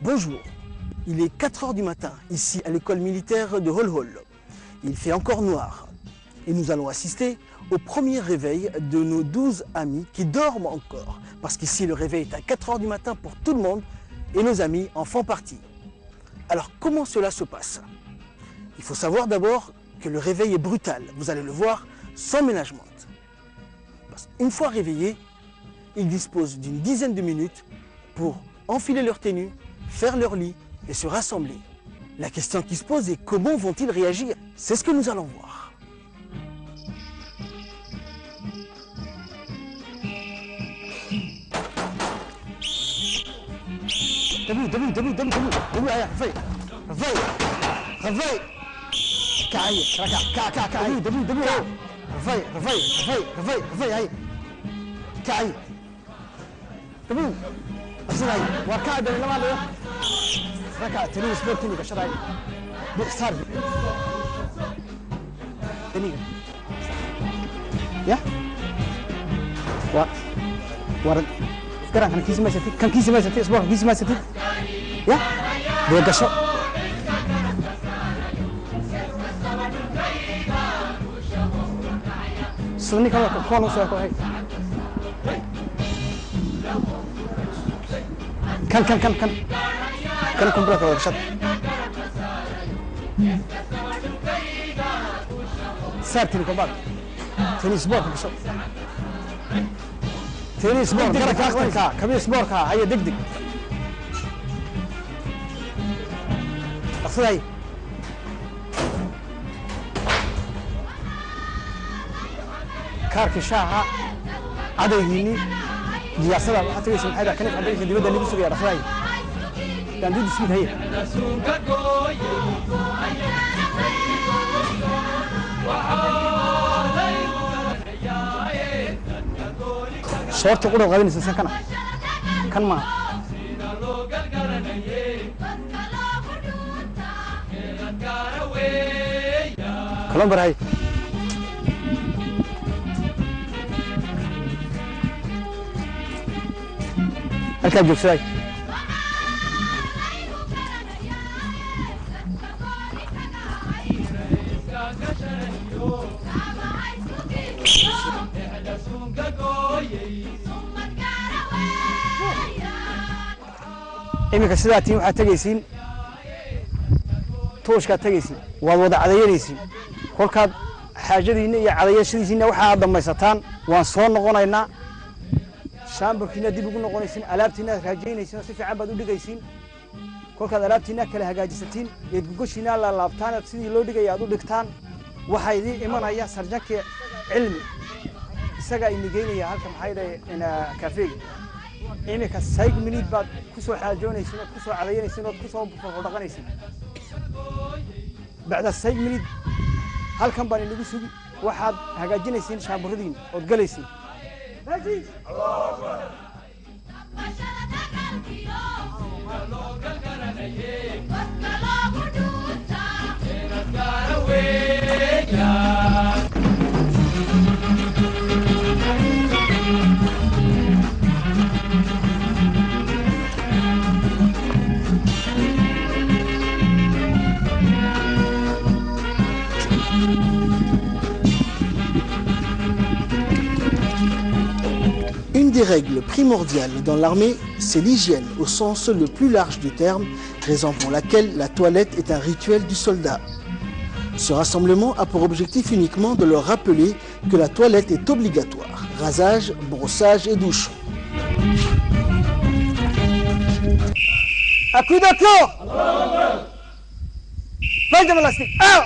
Bonjour, il est 4 h du matin, ici à l'école militaire de Hol-Hol. Il fait encore noir et nous allons assister au premier réveil de nos 12 amis qui dorment encore. Parce qu'ici le réveil est à 4 h du matin pour tout le monde et nos amis en font partie. Alors comment cela se passe? Il faut savoir d'abord que le réveil est brutal, vous allez le voir, sans ménagement. Une fois réveillés, ils disposent d'une dizaine de minutes pour enfiler leur tenue, faire leur lit et se rassembler. La question qui se pose est comment vont-ils réagir? C'est ce que nous allons voir. Debout, réveille, أصلاً وكاد لما له ركع تنين سبورتني كشراي بيصير تنين يا ورد فكرة كان كيس ما ستي كان كيس ما ستي أسبوع كيس ما ستي يا ده كشو سلني كمان سوى هاي كان كمبرات ولا شط سارتني كمبرات تاني اسبوع كشط تاني اسبوع كرك كم اسبوع كا هيا دق أصلاً كارك شاعة عديني يا سلام حتى يسمع هذا كنف عبيد اللي بدأ نبي سوي رفاي كان دي سميت هي شورت تقول غادي نسنسن كان ما كلام براي halkaa joogsaday iminka sidaa tiin waxaad tegaysiin tooshkaad tegaysiin waad wada cadayanaysiin kolkaad xaajadiinna iyo cadayashadiisiinna waxaad dhamaysataan waan soo noqonaynaa شامبركينا دي بيقولون قونيسين ألابتينا هجاجينيسين صفي عباد ودقيسين كل كذا ألابتينا كله هجاجستين يتقولشينا لا لابتانا تسيني لو دقي يادو دكتان وحيدي إيمان هيا سرجك علمي سجى إني جيني هالكم حيدا إن كافيه إني كسايق مني بعد كسر حاجونيسين كسر علينيسين كسر بفرقانيسين بعد السايق مني هالكم بني نقصي واحد هجاجينيسين شامبردين وتقليسين الله أكبر Une des règles primordiales dans l'armée, c'est l'hygiène au sens le plus large du terme, raison pour laquelle la toilette est un rituel du soldat. Ce rassemblement a pour objectif uniquement de leur rappeler que la toilette est obligatoire. Rasage, brossage et douche. À coup de clou! Plein de l'élastique. Ah!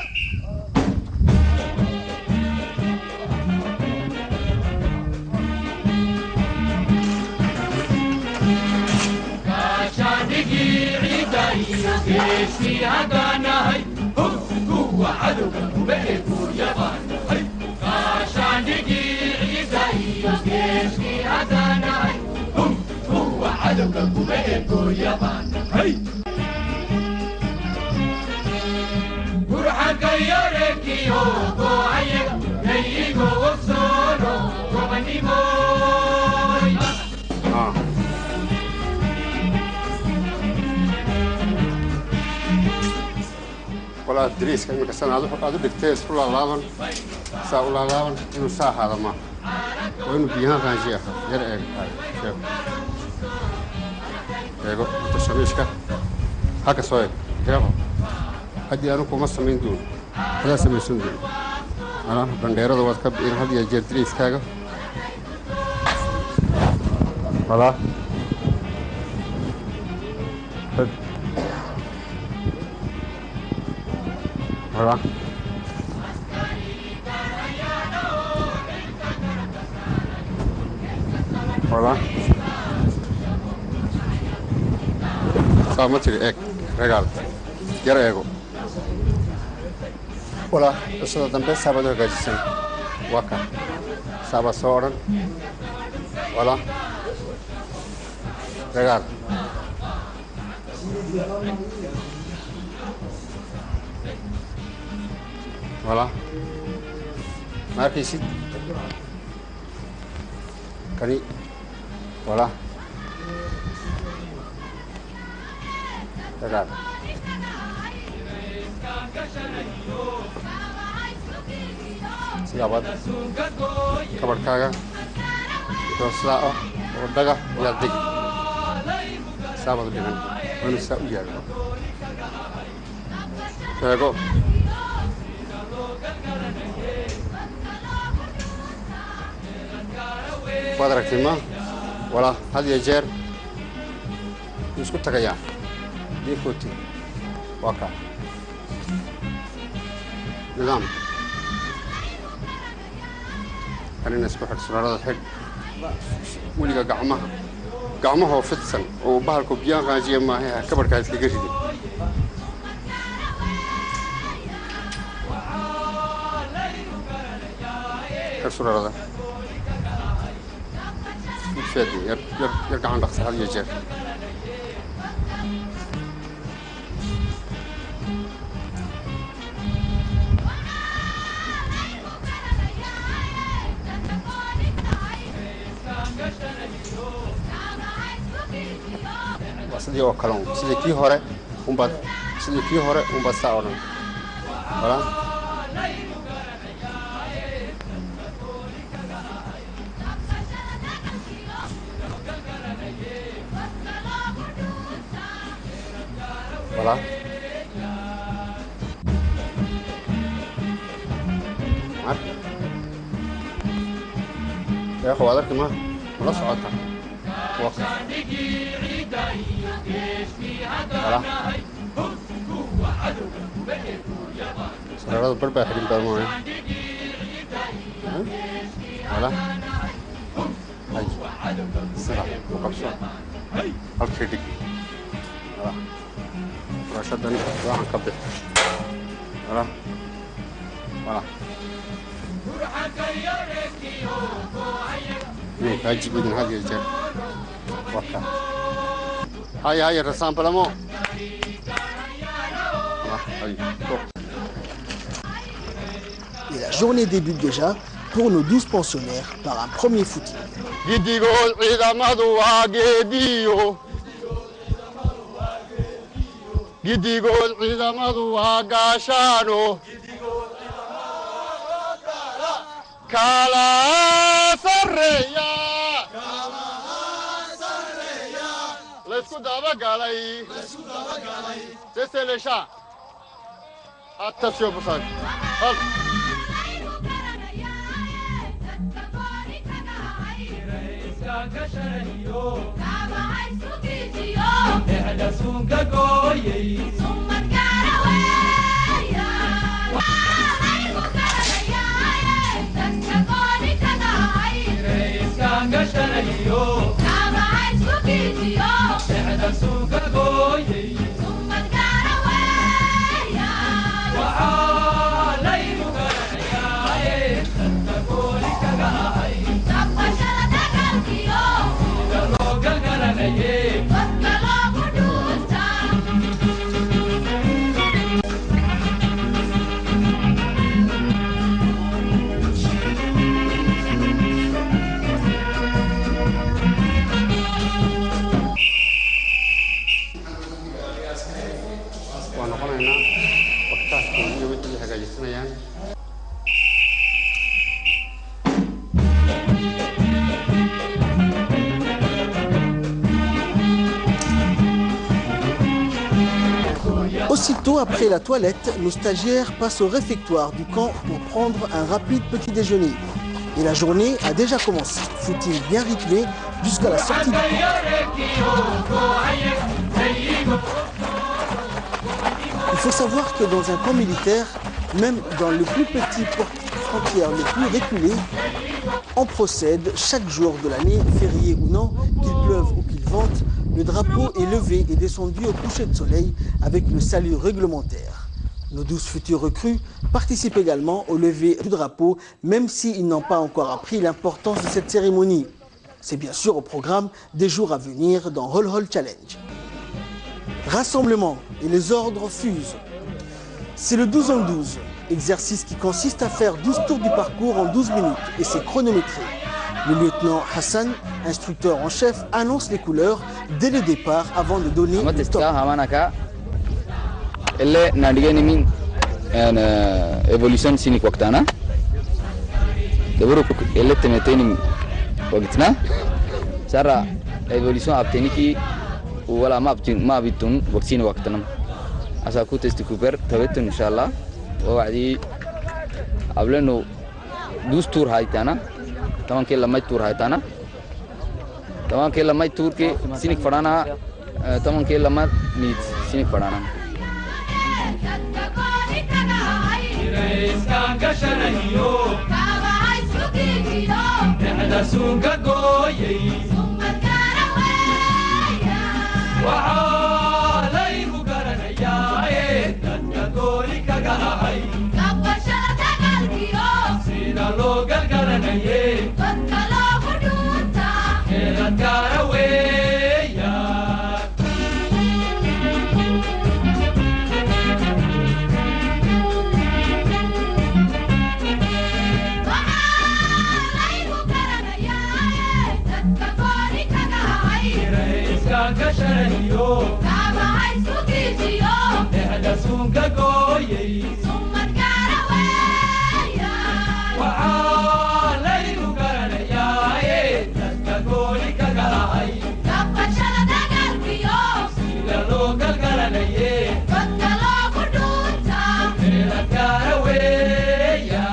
جيشي هدانا هي هم قوة عدو وبقفوا يابان هي عشان نجي عيداي جيشي هدانا هي هم قوة عدو وبقفوا يابان هي burhan kayareki ogo ayek neigo solo romanimo ولا دريس كأنك سنة هذا دكتور سؤال لابن سؤال لابن إنه ساعة هذا ما وإنه بيها كان شيء غير هاي شوف يقول تشميش كه هكا سوي يلا هدي أنا كم سمين دون هذا سمين سندون أنا بنديرة دوات كب إن هذي أجر دريس كاغا هلا هلا هلا sama tiri ek regal yara ego wala so dambe sabado gajisan waka saba soran wala regal wala markisi kani wala regal silabat kabar kaga dosa daga yadik sabat dengan manusia ujar tego pada raktima wala hadi ajar isku tagaya ديكوتي واقع نظام خلينا نسكح السرارة الحج ولقى قعمها وفتسن وبهالكو بيان غاجية ما هي كبر كايت لقريدي السرارة ده فادي يرجع عند أخصى هذه الجير sidii oo kale sidii kii hore umba saaran wala wala يا اخو هذاك ما صعدت وقع سرارة بربع حريم برموه ولا هاي سرعة وقبصة الكريتيك ولا رشاد دني راح نكبر ولا هاجي بدون هذه الجر وقع هاي الرسام بلامو Et la journée débute déjà pour nos 12 pensionnaires par un premier footing. C'est les chats. Attention pour ça. Aussitôt après la toilette, nos stagiaires passent au réfectoire du camp pour prendre un rapide petit déjeuner. Et la journée a déjà commencé. Footing bien rythmé jusqu'à la sortie du camp. Il faut savoir que dans un camp militaire, même dans le plus petit frontière le plus reculé, on procède chaque jour de l'année, férié ou non, qu'il pleuve ou qu'il vente, le drapeau est levé et descendu au coucher de soleil avec le salut réglementaire. Nos 12 futurs recrues participent également au lever du drapeau, même s'ils n'ont pas encore appris l'importance de cette cérémonie. C'est bien sûr au programme des jours à venir dans Hol Hol Challenge. Rassemblement et les ordres fusent. C'est le 12 en 12, exercice qui consiste à faire 12 tours du parcours en 12 minutes et c'est chronométré. Le lieutenant Hassan, instructeur en chef, annonce les couleurs dès le départ avant de donner le top. evolution sinik waqtana dabaruk eletmetenim waqtna sara evolution abteniki wala ma bitun waqtin waqtanam asa ku test cooper tawetun inshallah wadi ableno 12 tour haytana taman ke lamay tour haytana taman ke lamay tour ke sinik padana taman ke lamay mit sinik padana Iskanga shanahiyo Kaba haisukiyo Nehda sunga goyei Summa karaweya Wahalai mugaranaya Dadka goli kagahai Kaba shalata galgiyo Sina lo galgaranaye Dadka lo huduta Nehda karaweya Kasharahiyo Kaba haisukiyo Nehda sunga goyei Summa karaweya Wa'alai mugaranaya Dadka goli kagahai Kaba shalata galgiyo Sila lo galgaranaye Dadka lo huduta Nehda karaweya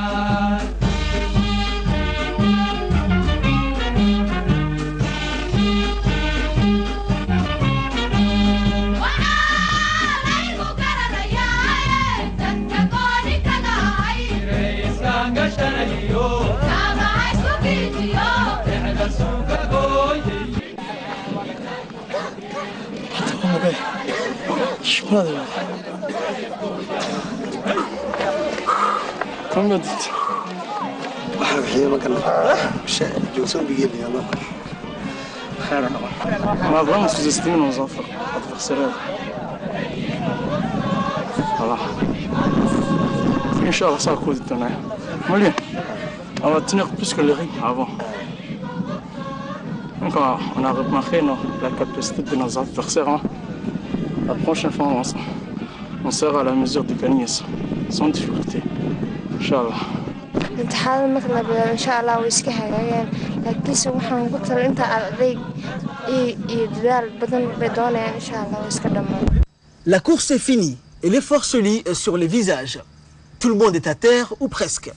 كم قدت؟ واحد في مكان جوسون بيجي لي الله خير ما أبغى نسوزستين وظافر أطبخ سرير الله إن شاء الله صار كود الدنيا مليون أنا تنق بس كل غي avant donc on a remarqué la capacité de nos adversaires. La prochaine fois on sera à la mesure de gagner sans difficulté. Inch'Allah. الامتحان مثل إن شاء الله ويسكها لكن سوحنا قلت أنت على يدار بدن بدونه إن شاء الله ويسكدم. La course est finie et l'effort se lit sur les visages. Tout le monde est à terre ou presque.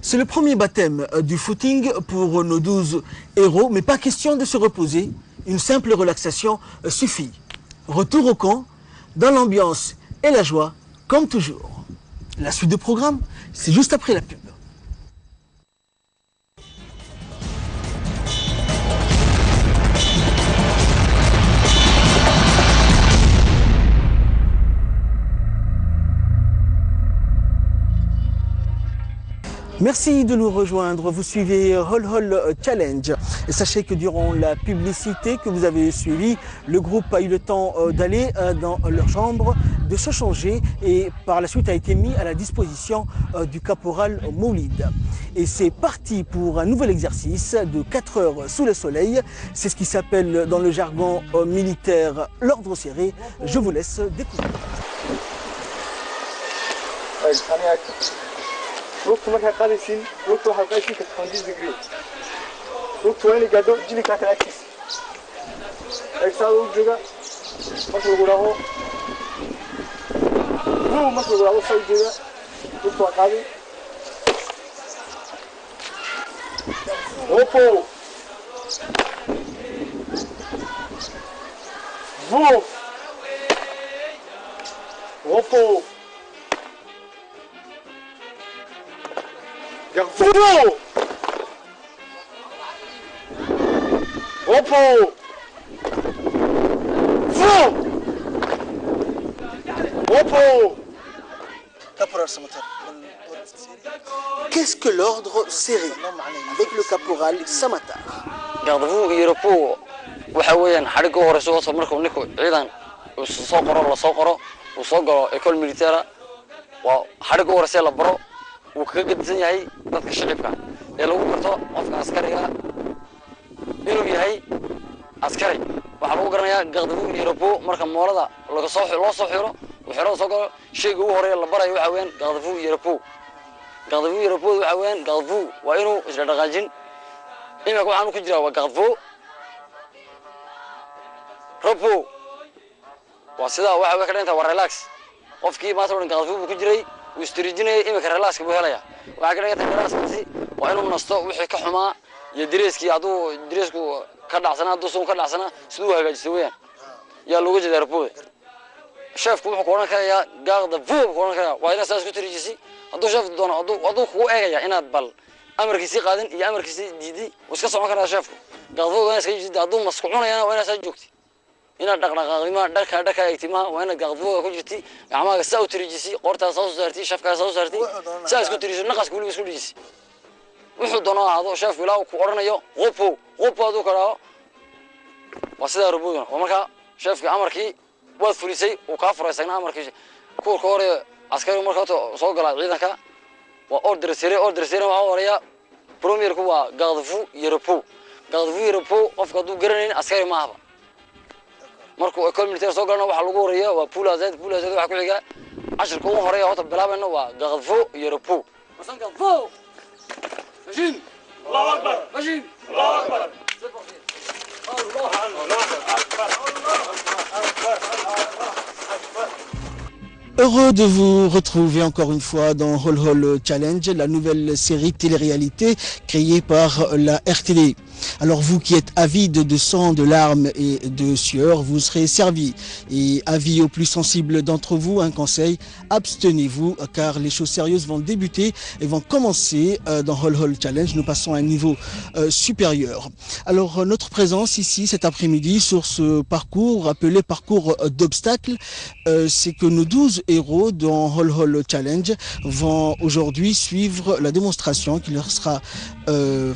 C'est le premier baptême du footing pour nos 12 héros, mais pas question de se reposer. Une simple relaxation suffit. Retour au camp, dans l'ambiance et la joie, comme toujours. La suite du programme, c'est juste après la pub. Merci de nous rejoindre. Vous suivez Hol Hol Challenge. Et sachez que durant la publicité que vous avez suivie, le groupe a eu le temps d'aller dans leur chambre, de se changer et par la suite a été mis à la disposition du caporal Moulid. Et c'est parti pour un nouvel exercice de 4 heures sous le soleil. C'est ce qui s'appelle dans le jargon militaire l'ordre serré. Je vous laisse découvrir. وقت ما كان قادي سين وقت واحد قاعد فيك 90 دقيقة وقت وين قاعدوا جيني كان أكيس إكساد وجوجا ما تقول له vous markii waa u soo jeeda inta qaadi repos vous repos garde-vous repos vous repos. Caporal Samatar. Qu'est-ce que l'ordre serré avec le caporal Samatar? Garde-vous iyo repos waxa weeyaan xariga horeyso oo markuu ninku ciidan uu soo qoro la soo qoro uu soo galo école militaire waa xariga horeyso la baro uu kaga gadsan yahay dadka shaqibka ee lagu garto qofka askariga inuu yahay askari waxa lagu garanayaa garde-vous iyo repos marka moolada laga soo loo soo xiro uu xiro soo galo shayga ugu horeeya la barayo waxa weeyaan garde-vous iyo repos garde-vous iyo repos waxa weeyaan garde-vous waa inuu isla dhaqaajin imika waxaan ku jiraa waa garde-vous repos waa sida waxa ka dhinta waa relax qofkii maanta oo garde-vous ku jiray uu istiriijinay imika relax buu helaya waxa ka dhigata relaxkaasi waa inuu nasto wixii ka xumaa iyo direeskii haduu direesku ka dhacsana haduu soo ka dhacsana sidoo hagaajiso weeyaan yaa looga jeedaa repos chefku wuxuu ku oran karayaa garde-vous ku oran karayaa waa inaad saas ku tiriijisi haduu chef doono haduu kugu eegaya inaad bal amarkiisi qaadan iyo amarkiisi diidi oo iska socon karaa chefku garde-vous waa iska jidda haduu maskuunayana waa inaad saas joogti inaad dhaqdhaqaaqima dharka eegtimaha waa inaad garde-vous ku jirti gacmaha saa u tiriijisi qortaas soo saarti chefka soo saarti saas ku tiriiso naqaska waliba isku dhijisi wuxuu doono aado chefku ilaa ku oranayo repos aduu karaayo waa sida repos oo marka chefka amarkii waad fulisay oo ka furaysana amarkii ku hore askari marka soo gala ciidanka waa order serré waxa horeeya premier ku waa garde-vous iyo repos qofka haduu garanaynin askari ma aha markuu école militaire soo galana waxa lagu horeeya waa poule azad waxa ku xiga casharka ugu horeeya oo bilaabana waa garde-vous iyo repos masan garde-vous machine Allahu akbar machine Allahu akbar c'est parti Heureux de vous retrouver encore une fois dans Hol Hol Challenge, la nouvelle série télé-réalité créée par la RTD. Alors vous qui êtes avides de sang, de larmes et de sueur, vous serez servis. Et avis aux plus sensibles d'entre vous, un conseil, abstenez-vous car les choses sérieuses vont débuter et vont commencer dans Hol Hol Challenge. Nous passons à un niveau supérieur. Alors notre présence ici cet après-midi sur ce parcours appelé parcours d'obstacles, c'est que nos 12 héros dans Hol Hol Challenge vont aujourd'hui suivre la démonstration qui leur sera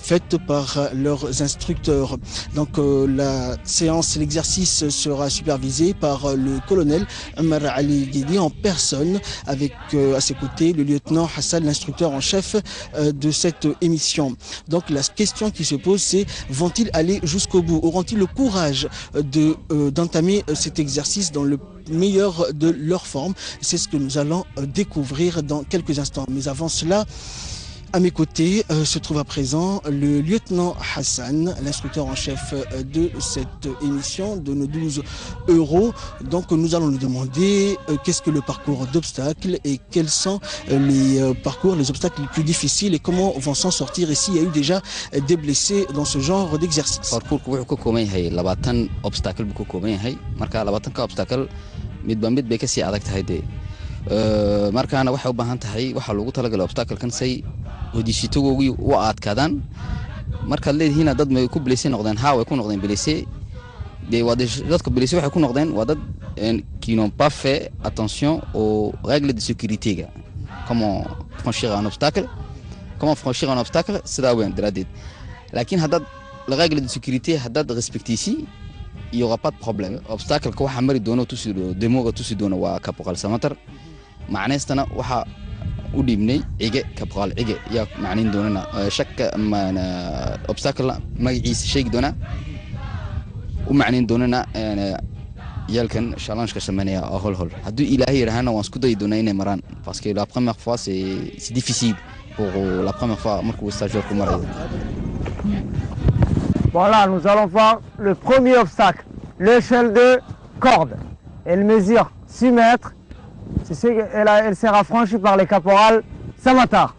faite par leurs instructeurs. Donc la séance, l'exercice sera supervisé par le colonel Omar Ali Guidi en personne avec à ses côtés le lieutenant Hassan, l'instructeur en chef de cette émission. Donc la question qui se pose, c'est vont-ils aller jusqu'au bout? Auront-ils le courage d'entamer cet exercice dans le meilleur de leur forme? C'est ce que nous allons découvrir dans quelques instants. Mais avant cela, à mes côtés se trouve à présent le lieutenant Hassan, l'instructeur en chef de cette émission, de nos 12 héros. Donc nous allons lui demander qu'est-ce que le parcours d'obstacles et quels sont les obstacles les plus difficiles et comment vont s'en sortir et s'il y a eu déjà des blessés dans ce genre d'exercice. Parcours wuxuu ka kooban yahay 20 obstacle buu ka kooban yahay marka 20 ka obstacle midba mid bay ka sii adag tahay markaana waxa u baahan tahay waxa lagu talagalay obstacle kan say hodishitoogu u aadkaadaan marka leeyihiin dad may ku blessé noqdeen way ku noqdeen blessé dadka blessé waxay ku noqdeen waa dad qui n'ont pas fait attention aux règles de sécurité comment franchir un obstacle sida weyn daradeed laakiin hadda la règle de sécurité hadda respecté ici il y aura pas de problème obstacle ka waxa mari doono tusi demo tusi doono waa Caporal Samatar macneestana waxa u dhibnay cige Caporal cige yaa macneen doonana shakka obstacle magaciisa sheegi doona u macneen doonana yalkan challenge ka sameynaya hol hol haduu ilaahay yiraahana waan isku day doonaa inay maraan parce que la première fois c'est difficile pour la première fois markuu stagiaire ku maray. Voilà, nous allons voir le premier obstacle, l'échelle de corde. Elle mesure 6 mètres Elle sera franchie par les caporales Samatar.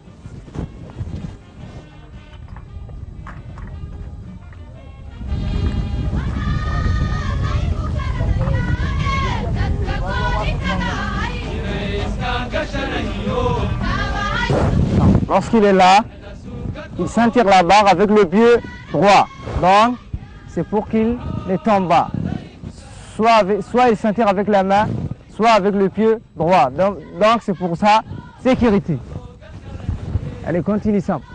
Lorsqu'il est là, il s'entire la barre avec le pied droit. Donc, c'est pour qu'il ne tombe pas. Soit il s'entire avec la main, soit avec le pied droit. Donc c'est pour ça, sécurité. Allez, continue simple.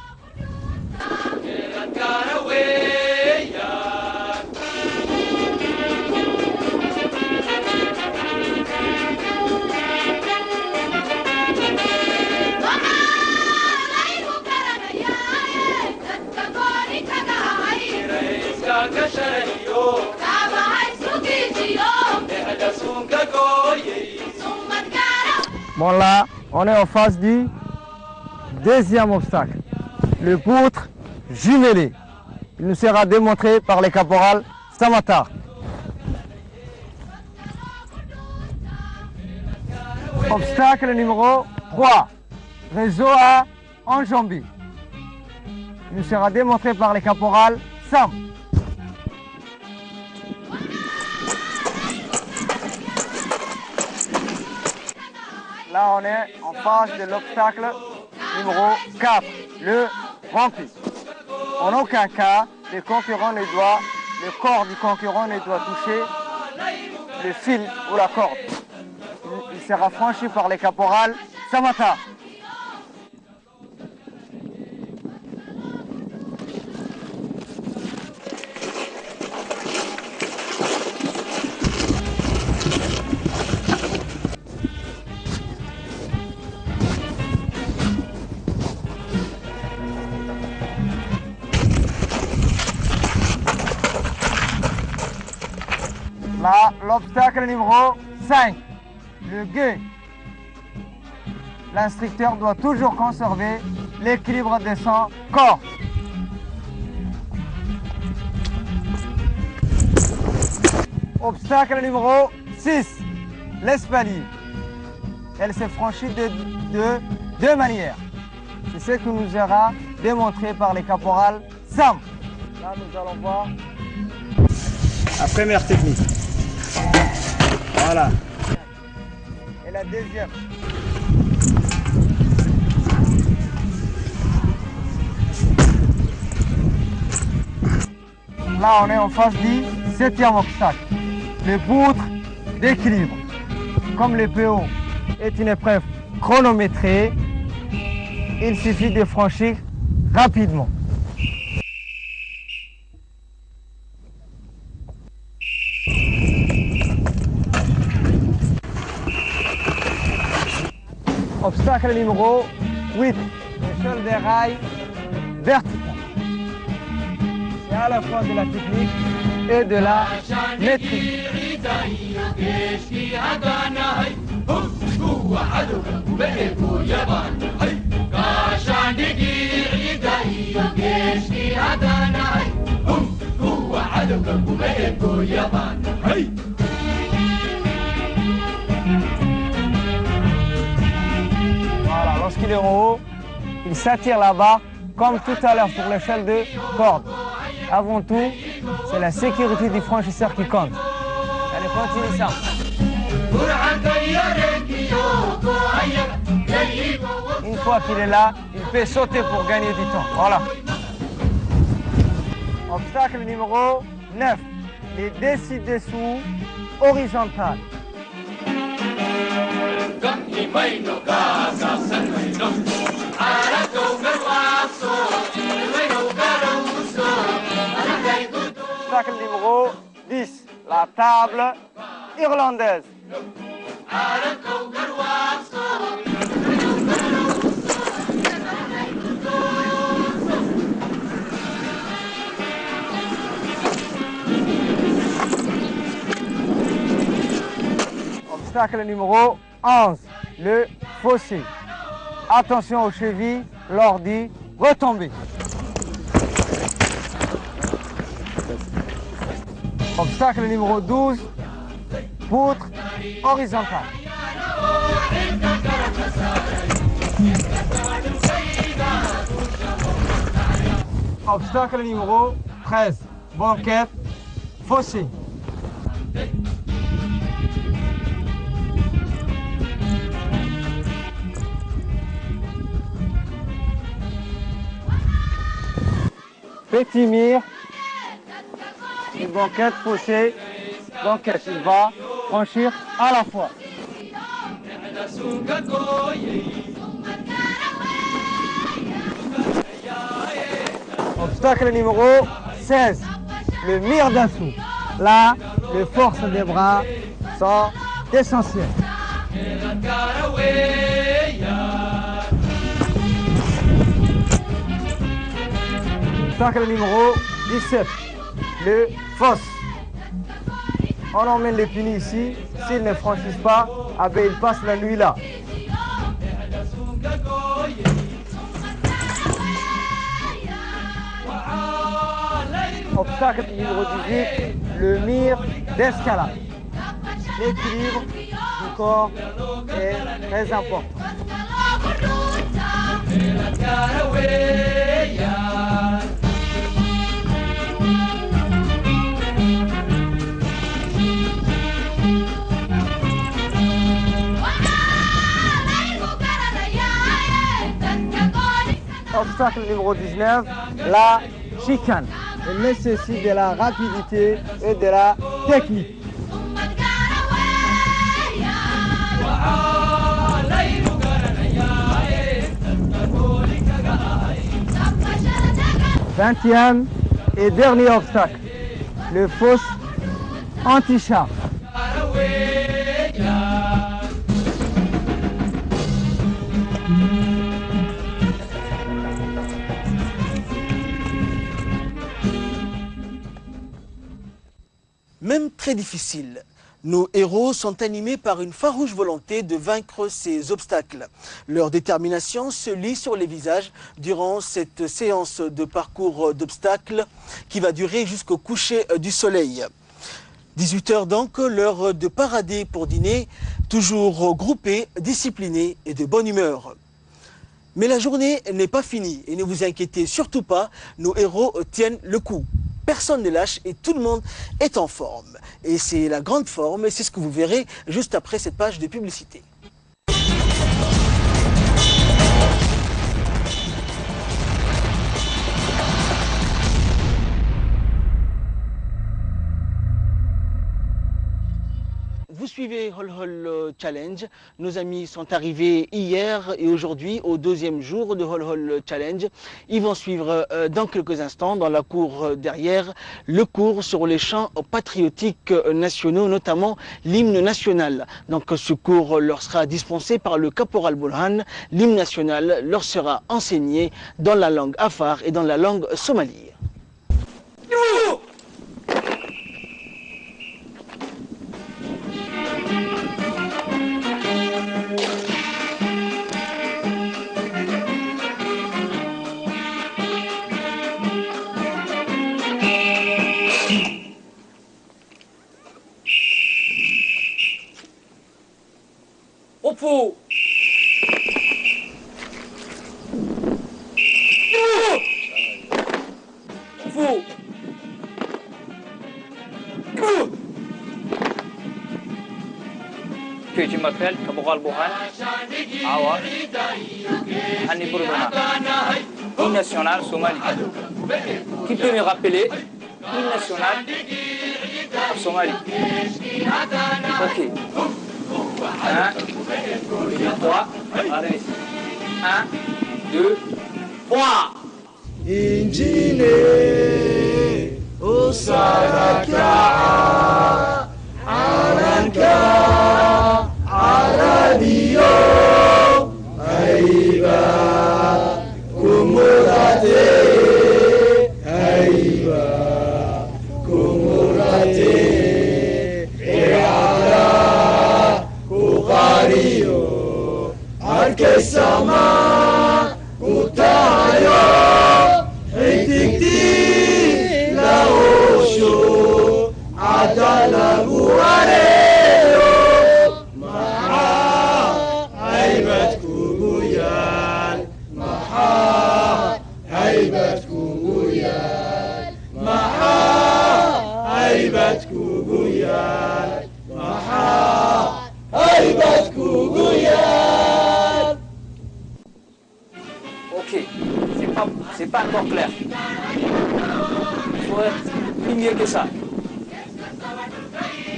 Bon là, on est en face du deuxième obstacle, le poutre jumelé. Il nous sera démontré par les caporales Samatar. Obstacle numéro 3, réseau à enjambé. Il nous sera démontré par les caporales Sam. Là, on est en face de l'obstacle numéro 4, le rempli. En aucun cas, le corps du concurrent ne doit toucher le fil ou la corde. Il sera franchi par les caporales Samatar. Là, l'obstacle numéro 5, le guet. L'instructeur doit toujours conserver l'équilibre de son corps. Obstacle numéro 6, l'espalier. Elle se franchit de deux manières. C'est ce qui nous sera démontré par les caporales Sam. Là, nous allons voir la première technique. Voilà. Et la deuxième. Là, on est en face du 7e obstacle, le poutre d'équilibre. Comme le PO est une épreuve chronométrée, il suffit de franchir rapidement. Obstacle numéro 8, l'échelle des rails verticale. C'est à la fois de la technique et de la maîtrise. Voilà, lorsqu'il est en haut, il s'attire la barre comme tout à l'heure pour l'échelle de corde. Avant tout, c'est la sécurité du franchisseur qui compte. Allez, continue ça. Une fois qu'il est là, il peut sauter pour gagner du temps. Voilà. Obstacle numéro 9, les dessus-dessous horizontales. Obstacle numéro 10, la table irlandaise. Obstacle numéro 11, le fossé. Attention aux chevilles lors du retombé. Obstacle numéro 12, poutre horizontale. Obstacle numéro 13, banquette, fossé. Petit mur, une banquette, fossé, banquette, il va franchir à la fois. Obstacle numéro 16, le mur d'assaut. Là, les forces des bras sont essentielles. Obstacle numéro 17, le fosse. On emmène les punis ici. S'ils ne franchissent pas, ils passent la nuit là. Obstacle numéro 18, le mur d'escalade. L'équilibre du corps est très important. Obstacle numéro 19, la chicane. Elle nécessite de la rapidité et de la technique. Vingtième et dernier obstacle, le fosse anti-char. Même très difficile, nos héros sont animés par une farouche volonté de vaincre ces obstacles. Leur détermination se lit sur les visages durant cette séance de parcours d'obstacles qui va durer jusqu'au coucher du soleil. 18 h donc, l'heure de parader pour dîner, toujours groupés, disciplinés et de bonne humeur. Mais la journée n'est pas finie et ne vous inquiétez surtout pas, nos héros tiennent le coup. Personne ne lâche et tout le monde est en forme. Et c'est la grande forme et c'est ce que vous verrez juste après cette page de publicité. Vous suivez Hol Hol Challenge. Nos amis sont arrivés hier et aujourd'hui au deuxième jour de Hol Hol Challenge. Ils vont suivre dans quelques instants dans la cour derrière le cours sur les chants patriotiques nationaux, notamment l'hymne national. Donc ce cours leur sera dispensé par le caporal Burhan. L'hymne national leur sera enseigné dans la langue afar et dans la langue somalie. Repos. Repos. Que je m'appelle Caporal Burhan. Awa. Hani Burhan. Hymne national Somalie. Qui peut me rappeler l'hymne national Somalie? Ok. 1, 2, 3, allez. 1, 2, 3. Injine Osaraka Aranka Aradio Aiba Kumurate Aiba Kumurate Eara Kukario Arkesama Kutayo Etikti Laosho Adala Guarelo Maha haybad kugu yaal maxaa haybad kugu yaal. Ok, c'est pas encore clair. Il faut être plus mieux que ça.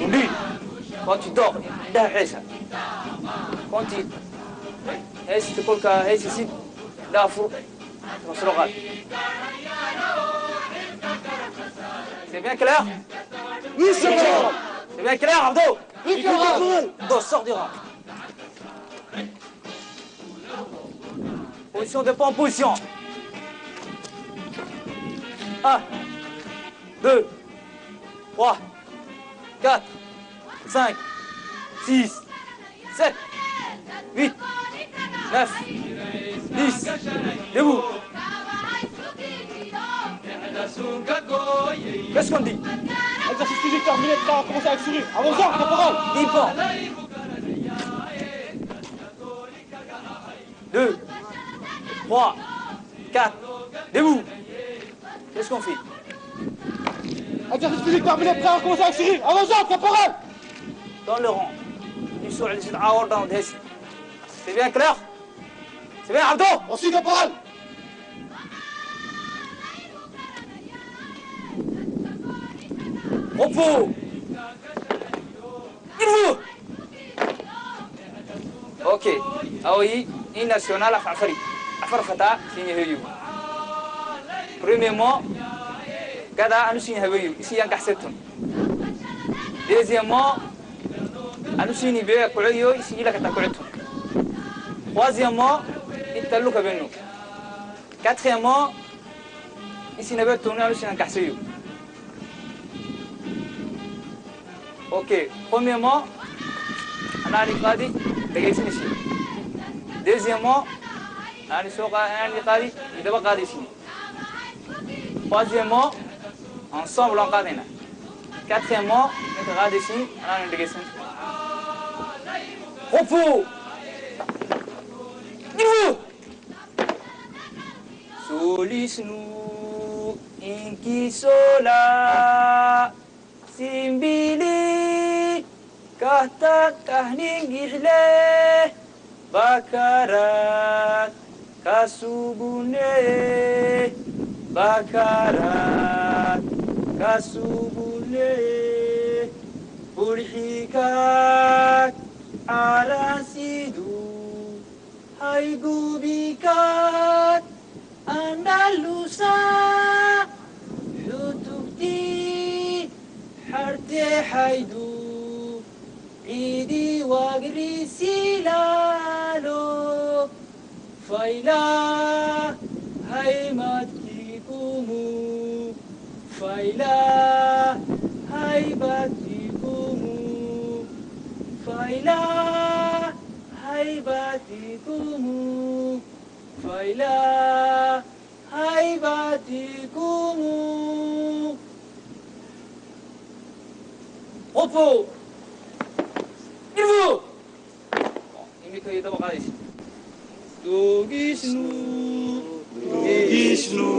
Oublie, quand tu dors, quand tu تقول هاي سيد دافو مسروقات. C'est bien clair? Oui, c'est bon. C'est bien clair, Abdo? Oui, caporal. Abdo, sors du rang. Position de pas en position. 1, 2, 3, 4, 5, 6, 7, 8, 9, 10, debout. Qu'est-ce qu'on dit? Exercice physique terminé, prêt à commencer avec sourire. Avançons, caporal. 10 points. 2, 3, 4, debout. Qu'est-ce qu'on fait? Exercice physique terminé, prêt à commencer avec sourire. Avançons, caporal. Dans le rang. C'est bien clair? C'est bien, Abdo? Merci, caporal. Repos. Debout. Ok. Aoui, une nationale à Fafari. Afar Fata, signe Heyu. Premièrement, Gada anu signe Heyu. Ici, un casseton. Deuxièmement, anu signe Bé Kouyo. Ici, il a Katakoleton. Troisièmement, il t'a l'eau Kabeno. Quatrièmement, ici, n'a pas tourné anu signe un casseyo. Ok, premièrement, on a les cadres, ici. Deuxièmement, on a les cadres, il doit garder ici. Troisièmement, ensemble on cadre. Quatrièmement, on a garder ici, on a les ici. Repos. Niveau. Solis nous, inki sola. Simbili kahta kahning gihle bakarat kasubune bakarat kasubune burhikat arasidu haygubikat Andalusa hutubti حرتي حيدو عيدي واقري سلالو فايلا هيمتكيكمو فايلا هيبتكيكمو فايلا هيبتكيكمو فايلا هيبتكيكمو Repos. Il vous. Il me cueille d'abord ici. Dogisnu. Dogisnu.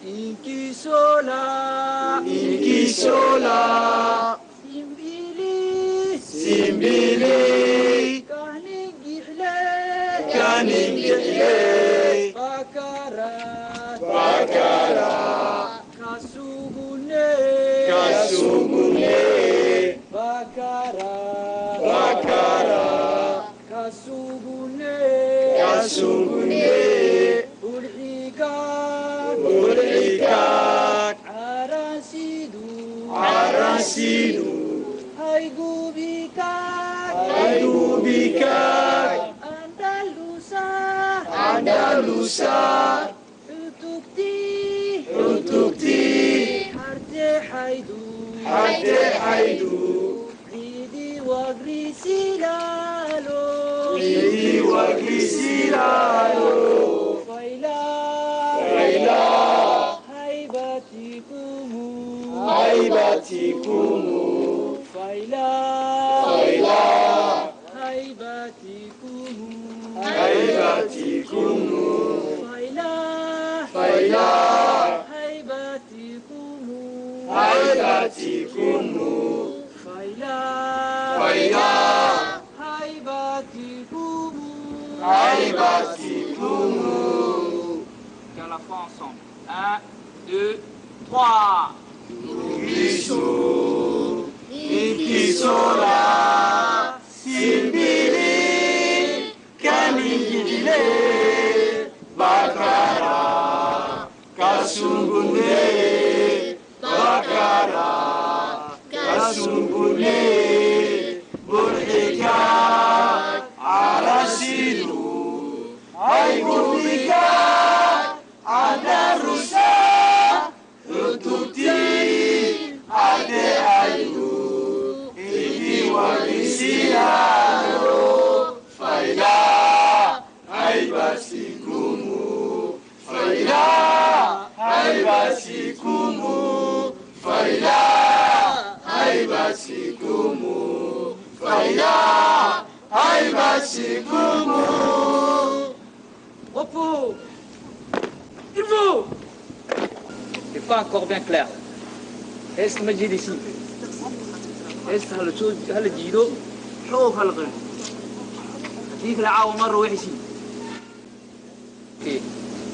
Inkisola. Inkisola. Simbili. Simbili. Kahningihle. Kahningihle. Bakarat. Bakarat. Kasubune. Kasubune. Bakara, Bakara, Kasubune, Kasubune, Ulhikat, Ulhikat, Arasidu, Arasidu, Haygubikat, Haygubikat, Andalusa, Andalusa, Utukti, Utukti, Harte Haidu, Harte Haidu. Silalo, Idi Silalo, Faila, Faila, Haibatikumu, Haibatikumu, Faila, Faila, Haibatikumu, Haibatikumu, Faila, Faila, Haibatikumu, Haibatikumu. À la fois ensemble. 1, 2, 3. Ikisola, Simbili, Kaningile, Bakara, Kasungune, Bakara, Kasungune, Burhika, Arasidu, Aigubika, Adarusa, Rututi, Ade Ayu, Ibi Wabisiano, Faida, Aibasikumu, Faida, Aibasikumu, Faida, Aibasikumu, Faida, Aibasikumu. Repos. Il faut. C'est pas encore bien clair. Est-ce que je dis ici? Est-ce que هل الجيدو شوف هالغن ديك العاو مرة وحشي اوكي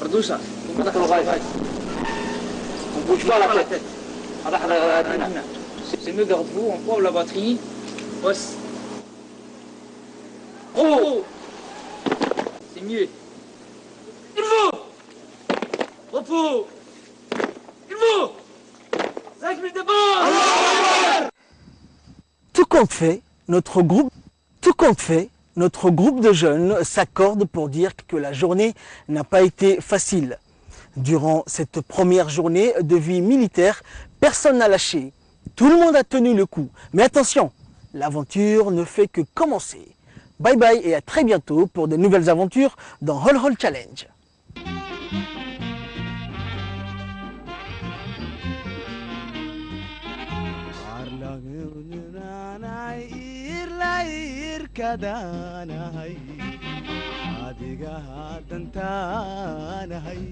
بردوسة مدخل الغاية on bouge pas la tête c'est mieux garde-vous on prend la batterie bosse oh c'est mieux il faut repos il faut 5 minutes de pause. Tout compte fait, notre groupe de jeunes s'accorde pour dire que la journée n'a pas été facile. Durant cette première journée de vie militaire, personne n'a lâché. Tout le monde a tenu le coup. Mais attention, l'aventure ne fait que commencer. Bye bye et à très bientôt pour de nouvelles aventures dans Hol Hol Challenge. adiga hadantaanahay